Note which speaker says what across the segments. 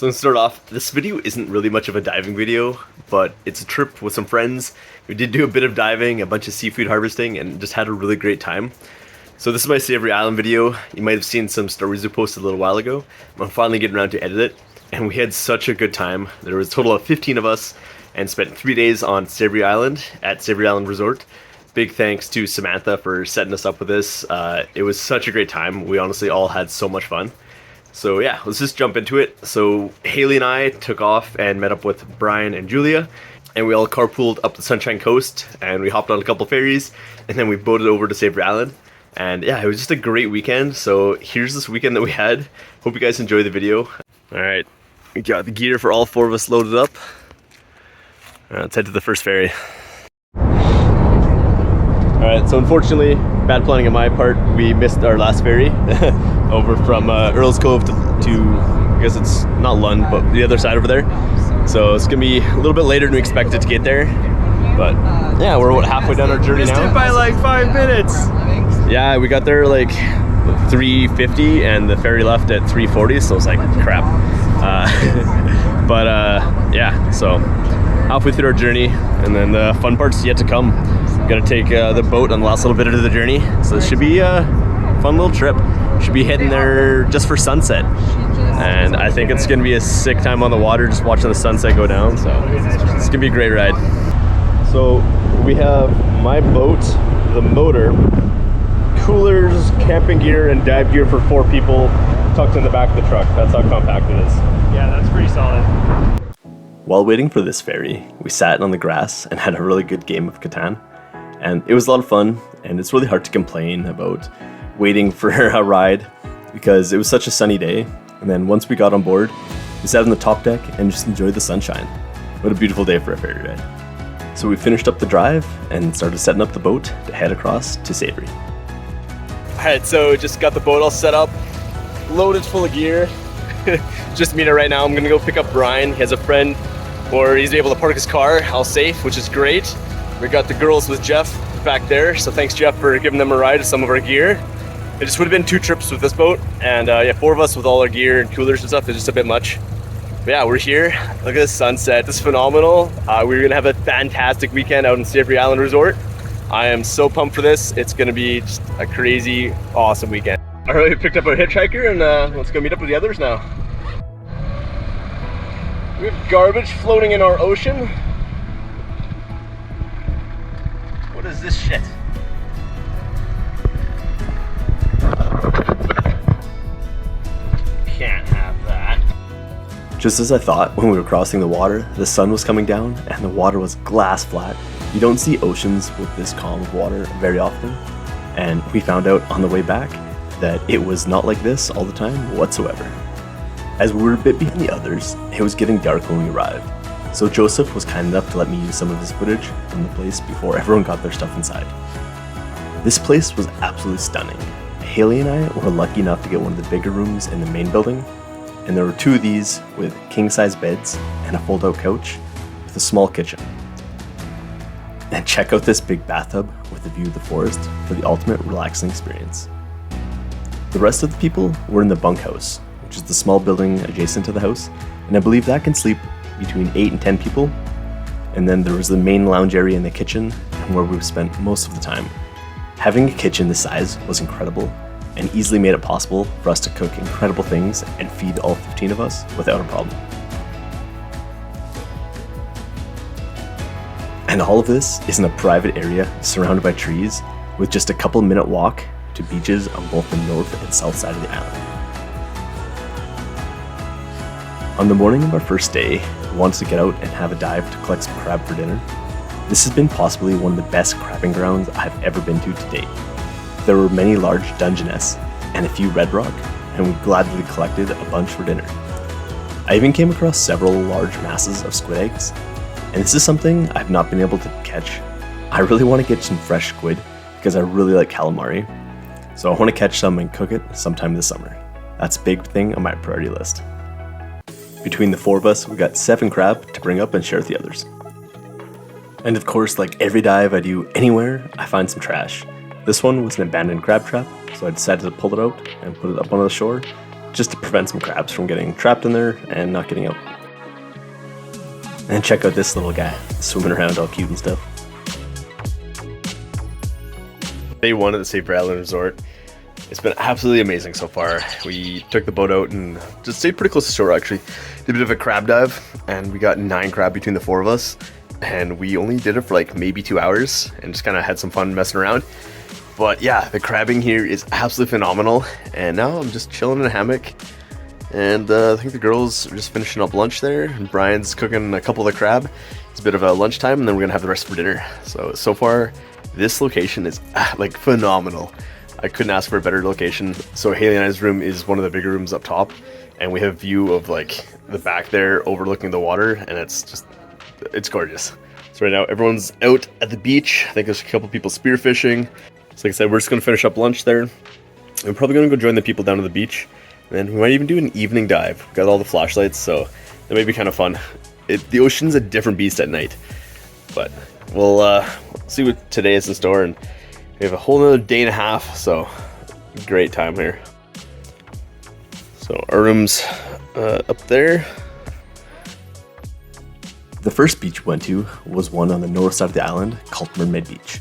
Speaker 1: So to start off, this video isn't really much of a diving video, but it's a trip with some friends. We did do a bit of diving, a bunch of seafood harvesting, and just had a really great time. So this is my Savary Island video. You might have seen some stories we posted a little while ago. I'm finally getting around to edit it, and we had such a good time. There was a total of 15 of us, and spent 3 days on Savary Island at Savary Island Resort. Big thanks to Samantha for setting us up with this. It was such a great time. We honestly all had so much fun. So yeah, let's just jump into it. So Haley and I took off and met up with Brian and Julia, and we all carpooled up the Sunshine Coast, and we hopped on a couple ferries, and then we boated over to Savary Island. And yeah, it was just a great weekend. So here's this weekend that we had. Hope you guys enjoy the video. All right, we got the gear for all 4 of us loaded up. Let's head to the first ferry. Alright, so unfortunately, bad planning on my part, we missed our last ferry over from Earl's Cove to, I guess it's not Lund, but the other side over there. So it's gonna be a little bit later than we expected to get there. But yeah, we're about halfway down our journey now.
Speaker 2: Missed it by like 5 minutes.
Speaker 1: Yeah, we got there like 3:50 and the ferry left at 3:40, so it's like crap. Yeah, so halfway through our journey, and then the fun part's yet to come. Gonna take the boat on the last little bit of the journey, so this should be a fun little trip. Should be heading there just for sunset, and I think it's gonna be a sick time on the water, just watching the sunset go down. So it's gonna be a great ride. So we have my boat, the motor, coolers, camping gear, and dive gear for 4 people tucked in the back of the truck. That's how compact it is.
Speaker 2: Yeah, that's pretty solid.
Speaker 1: While waiting for this ferry, we sat on the grass and had a really good game of Catan. And it was a lot of fun, and it's really hard to complain about waiting for a ride because it was such a sunny day. And then once we got on board, we sat on the top deck and just enjoyed the sunshine. What a beautiful day for a ferry ride. So we finished up the drive and started setting up the boat to head across to Savory. Alright, so just got the boat all set up, loaded full of gear. Just meet her right now. I'm gonna go pick up Brian. He has a friend where he's able to park his car all safe, which is great. We got the girls with Jeff back there, so thanks Jeff for giving them a ride of some of our gear. It just would have been 2 trips with this boat, and yeah, 4 of us with all our gear and coolers and stuff is just a bit much. But yeah, we're here. Look at the sunset. This is phenomenal. We're gonna have a fantastic weekend out in Savary Island Resort. I am so pumped for this. It's gonna be just a crazy, awesome weekend. All right, we picked up a hitchhiker, and let's go meet up with the others now. We have garbage floating in our ocean. What is this shit? Can't have that. Just as I thought, when we were crossing the water, the sun was coming down and the water was glass flat. You don't see oceans with this calm of water very often. And we found out on the way back that it was not like this all the time whatsoever. As we were a bit behind the others, it was getting dark when we arrived. So Joseph was kind enough to let me use some of his footage from the place before everyone got their stuff inside. This place was absolutely stunning. Haley and I were lucky enough to get one of the bigger rooms in the main building, and there were 2 of these with king-size beds and a fold-out couch with a small kitchen. And check out this big bathtub with a view of the forest for the ultimate relaxing experience. The rest of the people were in the bunkhouse, which is the small building adjacent to the house, and I believe that can sleep between 8 and 10 people. And then there was the main lounge area in the kitchen, and where we spent most of the time. Having a kitchen this size was incredible, and easily made it possible for us to cook incredible things and feed all 15 of us without a problem. And all of this is in a private area surrounded by trees, with just a couple-minute walk to beaches on both the north and south side of the island. On the morning of our first day, we wanted to get out and have a dive to collect some crab for dinner. This has been possibly one of the best crabbing grounds I've ever been to date. There were many large dungeness and a few red rock, and we gladly collected a bunch for dinner. I even came across several large masses of squid eggs, and this is something I've not been able to catch. I really want to get some fresh squid because I really like calamari, so I want to catch some and cook it sometime this summer. That's a big thing on my priority list. Between the 4 of us, we got 7 crab to bring up and share with the others. And of course, like every dive I do anywhere, I find some trash. This one was an abandoned crab trap, so I decided to pull it out and put it up on the shore. just to prevent some crabs from getting trapped in there and not getting out. And check out this little guy swimming around all cute and stuff. Day one at the Savary Island Resort. It's been absolutely amazing so far. We took the boat out and just stayed pretty close to shore actually. Did a bit of a crab dive and we got 9 crab between the 4 of us. And we only did it for like maybe 2 hours and just kind of had some fun messing around. But yeah, the crabbing here is absolutely phenomenal. And now I'm just chilling in a hammock. And I think the girls are just finishing up lunch there. And Brian's cooking a couple of the crab. It's a bit of a lunchtime and then we're gonna have the rest for dinner. So far, this location is like phenomenal. I couldn't ask for a better location. So Haley and I's room is one of the bigger rooms up top. And we have view of like the back there overlooking the water. And it's gorgeous. So right now everyone's out at the beach. I think there's a couple people spearfishing. So like I said, we're just gonna finish up lunch there. I'm probably gonna go join the people down on the beach. And we might even do an evening dive. We've got all the flashlights, so that may be kind of fun. The ocean's a different beast at night. But we'll see what today is in store. And we have a whole another day and a half, so great time here. So our room's up there. The first beach we went to was one on the north side of the island called Mermaid Beach.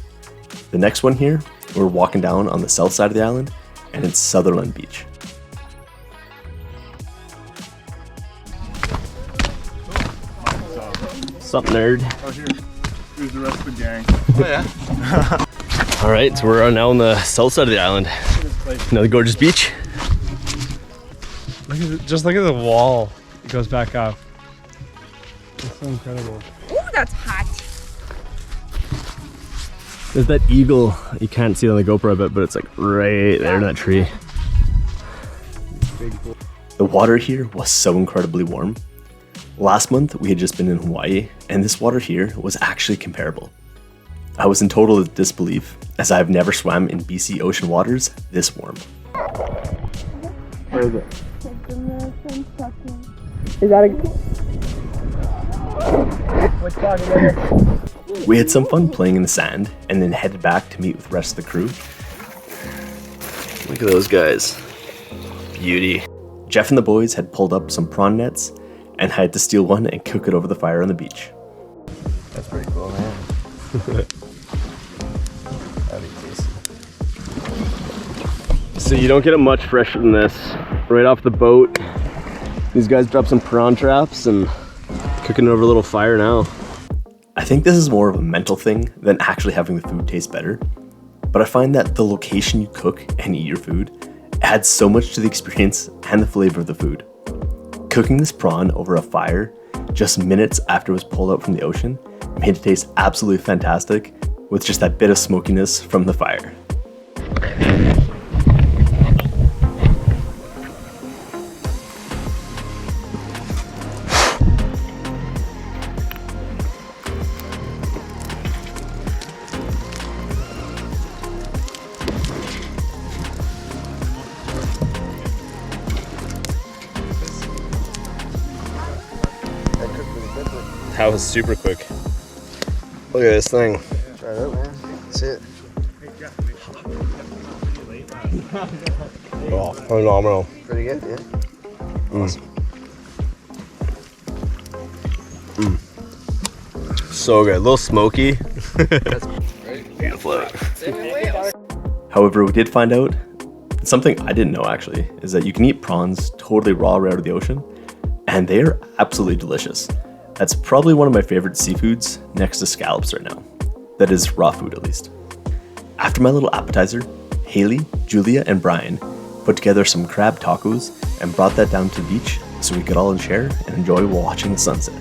Speaker 1: The next one here, we're walking down on the south side of the island, and it's Sutherland Beach. What's up, nerd?
Speaker 2: Oh, here's the rest of the gang.
Speaker 3: Oh yeah.
Speaker 1: All right, so we're now on the south side of the island. Another gorgeous beach.
Speaker 2: Just look at the wall. It goes back up. It's so incredible.
Speaker 4: Ooh, that's hot.
Speaker 1: There's that eagle. You can't see it on the GoPro a bit, but it's like right there in that tree. The water here was so incredibly warm. Last month, we had just been in Hawaii, and this water here was actually comparable. I was in total disbelief, as I have never swam in BC ocean waters this warm.
Speaker 2: Where is it?
Speaker 4: Is that a...
Speaker 2: What's talking about?
Speaker 1: We had some fun playing in the sand, and then headed back to meet with the rest of the crew. Look at those guys. Beauty. Jeff and the boys had pulled up some prawn nets, and I had to steal one and cook it over the fire on the beach.
Speaker 3: That's pretty cool, man. That'd be tasty.
Speaker 1: So you don't get it much fresher than this. Right off the boat, these guys dropped some prawn traps and cooking it over a little fire now. I think this is more of a mental thing than actually having the food taste better. But I find that the location you cook and eat your food adds so much to the experience and the flavor of the food. Cooking this prawn over a fire just minutes after it was pulled out from the ocean made it taste absolutely fantastic with just that bit of smokiness from the fire. That was super quick. Look at this thing.
Speaker 3: Try it out, man. That's it.
Speaker 1: Oh, phenomenal.
Speaker 3: Pretty good, yeah. Awesome.
Speaker 1: So good. A little smoky. However, we did find out something I didn't know actually, is that you can eat prawns totally raw right out of the ocean, and they are absolutely delicious. That's probably one of my favorite seafoods next to scallops right now. That is raw food at least. After my little appetizer, Haley, Julia, and Brian put together some crab tacos and brought that down to the beach so we could all share and enjoy while watching the sunset.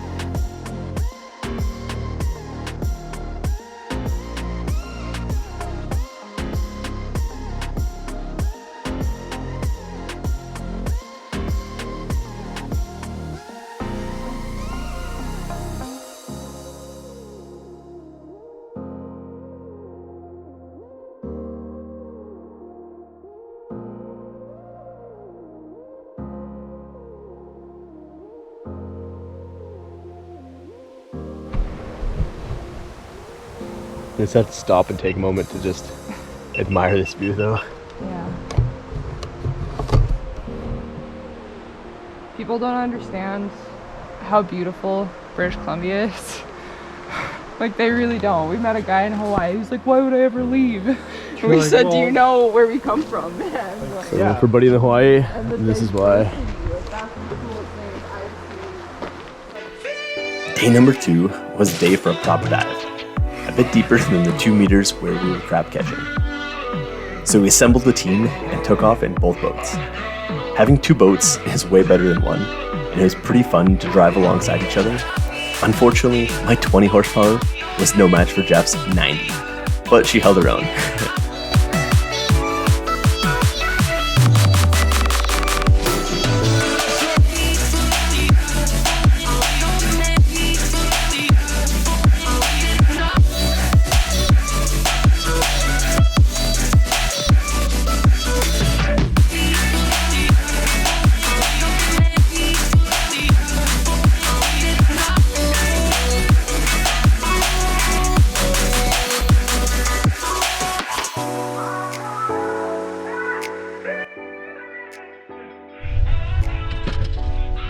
Speaker 1: I just have to stop and take a moment to just admire this view though.
Speaker 4: Yeah. People don't understand how beautiful British Columbia is. Like, they really don't. We met a guy in Hawaii who's like, why would I ever leave? And we
Speaker 2: like,
Speaker 4: said,
Speaker 2: well,
Speaker 4: do you know where we come from? And like,
Speaker 1: So
Speaker 2: Yeah.
Speaker 1: for Buddy in Hawaii,
Speaker 4: and the
Speaker 1: this is
Speaker 4: big
Speaker 1: why.
Speaker 4: city, like, that's the coolest thing I've seen.
Speaker 1: Day number 2 was the day for a proper dive, a bit deeper than the 2 meters where we were crab catching. So we assembled the team and took off in both boats. Having 2 boats is way better than one, and it was pretty fun to drive alongside each other. Unfortunately, my 20 horsepower was no match for Jeff's 90, but she held her own.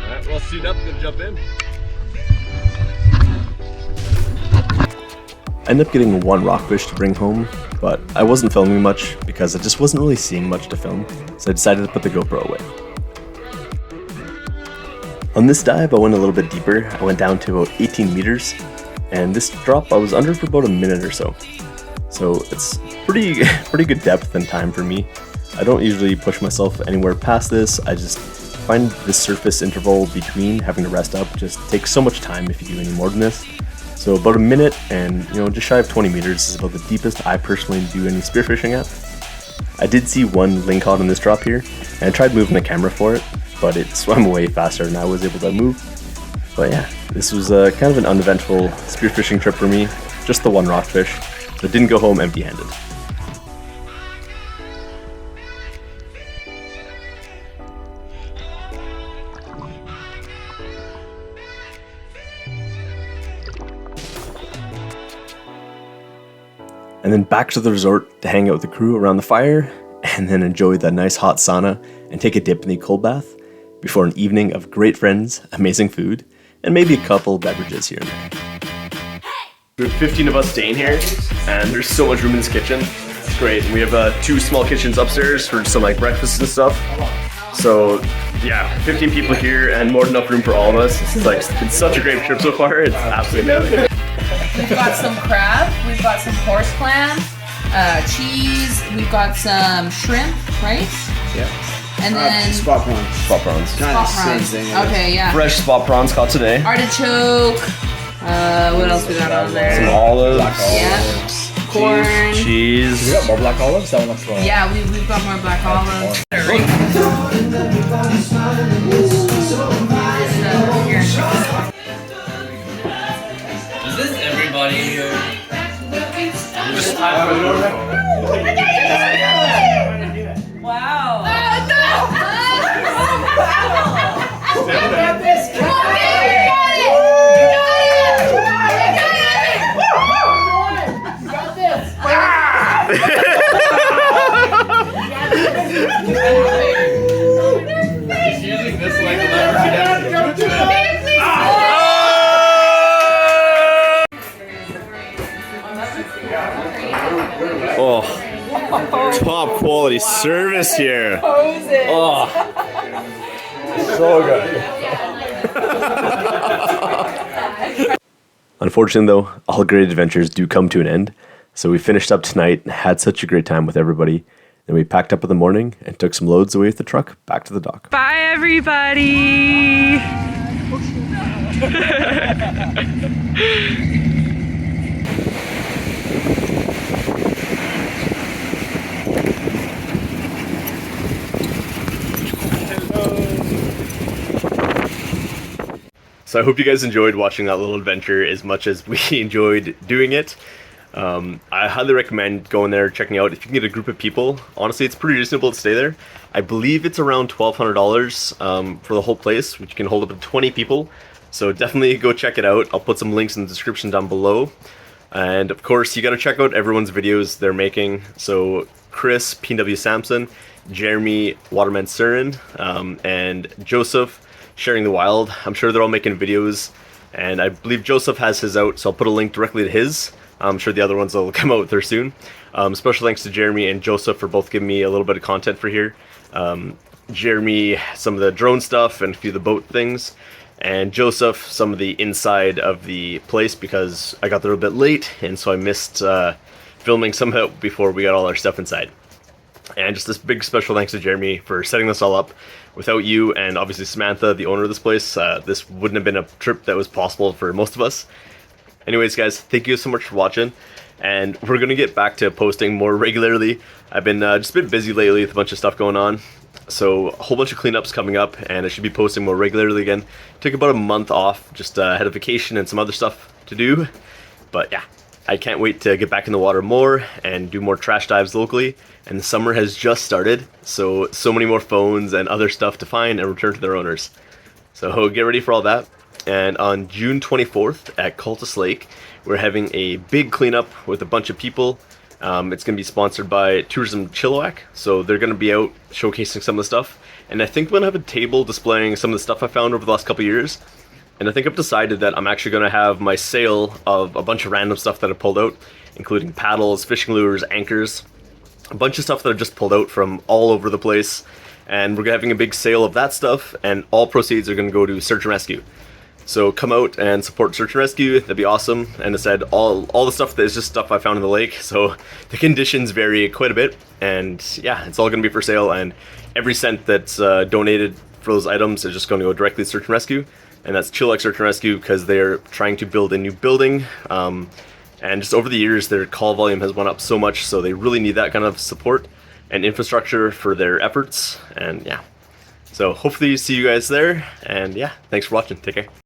Speaker 2: Alright, well, suit up, gonna jump in.
Speaker 1: I ended up getting 1 rockfish to bring home, but I wasn't filming much because I just wasn't really seeing much to film, so I decided to put the GoPro away. On this dive, I went a little bit deeper. I went down to about 18 meters, and this drop I was under for about a minute or so. So it's pretty good depth and time for me. I don't usually push myself anywhere past this. I just find the surface interval between having to rest up just takes so much time if you do any more than this. So about a minute and just shy of 20 meters is about the deepest I personally do any spearfishing at. I did see 1 lingcod on this drop here, and I tried moving the camera for it, but it swam away faster than I was able to move. But yeah, this was kind of an uneventful spearfishing trip for me, just the 1 rockfish, so didn't go home empty-handed. And then back to the resort to hang out with the crew around the fire, and then enjoy the nice hot sauna and take a dip in the cold bath before an evening of great friends, amazing food, and maybe a couple beverages here and there. We have 15 of us staying here, and there's so much room in this kitchen. It's great. We have 2 small kitchens upstairs for some like breakfast and stuff. So yeah, 15 people here and more than enough room for all of us. It's such a great trip so far. It's absolutely amazing.
Speaker 5: We've got some crab, we've got some horse clam, cheese, we've got some shrimp, right?
Speaker 3: Yeah.
Speaker 5: And then
Speaker 3: Spot prawns.
Speaker 1: Spot prawns.
Speaker 3: Kind of
Speaker 5: spot
Speaker 3: the same
Speaker 5: prawns.
Speaker 3: thing. I guess.
Speaker 5: Okay, yeah.
Speaker 1: Fresh spot prawns caught today.
Speaker 5: Artichoke. What else we got on
Speaker 1: Some
Speaker 5: there?
Speaker 1: olives.
Speaker 5: Yeah. Corn.
Speaker 1: Cheese.
Speaker 6: We got more black olives? That one looks wrong.
Speaker 5: Yeah, we've got more black olives.
Speaker 7: Is this everybody here?
Speaker 5: Wow.
Speaker 7: He's using this like a lever. He'd have to do it.
Speaker 1: Oh, top quality service here. Oh, so good. Unfortunately though, all great adventures do come to an end. So we finished up tonight and had such a great time with everybody. Then we packed up in the morning and took some loads away with the truck back to the dock.
Speaker 4: Bye, everybody.
Speaker 1: So I hope you guys enjoyed watching that little adventure as much as we enjoyed doing it. I highly recommend going there, checking out. If you can get a group of people, honestly, it's pretty reasonable to stay there. I believe it's around $1,200 for the whole place, which can hold up to 20 people. So definitely go check it out. I'll put some links in the description down below. And of course, you got to check out everyone's videos they're making. So Chris, PW Sampson, Jeremy Waterman Surin, and Joseph Sharing the Wild. I'm sure they're all making videos, and I believe Joseph has his out, so I'll put a link directly to his. I'm sure the other ones will come out there soon. Special thanks to Jeremy and Joseph for both giving me a little bit of content for here. Jeremy, some of the drone stuff and a few of the boat things, and Joseph, some of the inside of the place, because I got there a bit late, and so I missed filming some of it before we got all our stuff inside. And just this big special thanks to Jeremy for setting this all up. Without you and obviously Samantha, the owner of this place, this wouldn't have been a trip that was possible for most of us. Anyways, guys, thank you so much for watching, and we're gonna get back to posting more regularly. I've been just a bit busy lately with a bunch of stuff going on, so a whole bunch of cleanups coming up, and I should be posting more regularly again. Took about a month off, just had a vacation and some other stuff to do, but yeah, I can't wait to get back in the water more and do more trash dives locally. And the summer has just started, so many more phones and other stuff to find and return to their owners. So get ready for all that. And on June 24th at Cultus Lake, we're having a big cleanup with a bunch of people. It's going to be sponsored by Tourism Chilliwack, so they're going to be out showcasing some of the stuff. And I think we're going to have a table displaying some of the stuff I found over the last couple years. And I think I've decided that I'm actually going to have my sale of a bunch of random stuff that I pulled out, including paddles, fishing lures, anchors, a bunch of stuff that I've just pulled out from all over the place. And we're having a big sale of that stuff, and all proceeds are going to go to search and rescue. So come out and support search and rescue. That'd be awesome. And I said all the stuff that is just stuff I found in the lake, so the conditions vary quite a bit. And yeah, it's all going to be for sale, and every cent that's donated for those items is just going to go directly to search and rescue. And that's Chilliwack Search and Rescue, because they're trying to build a new building. And just over the years, their call volume has went up so much, so they really need that kind of support and infrastructure for their efforts. And yeah, so hopefully see you guys there. And yeah, thanks for watching. Take care.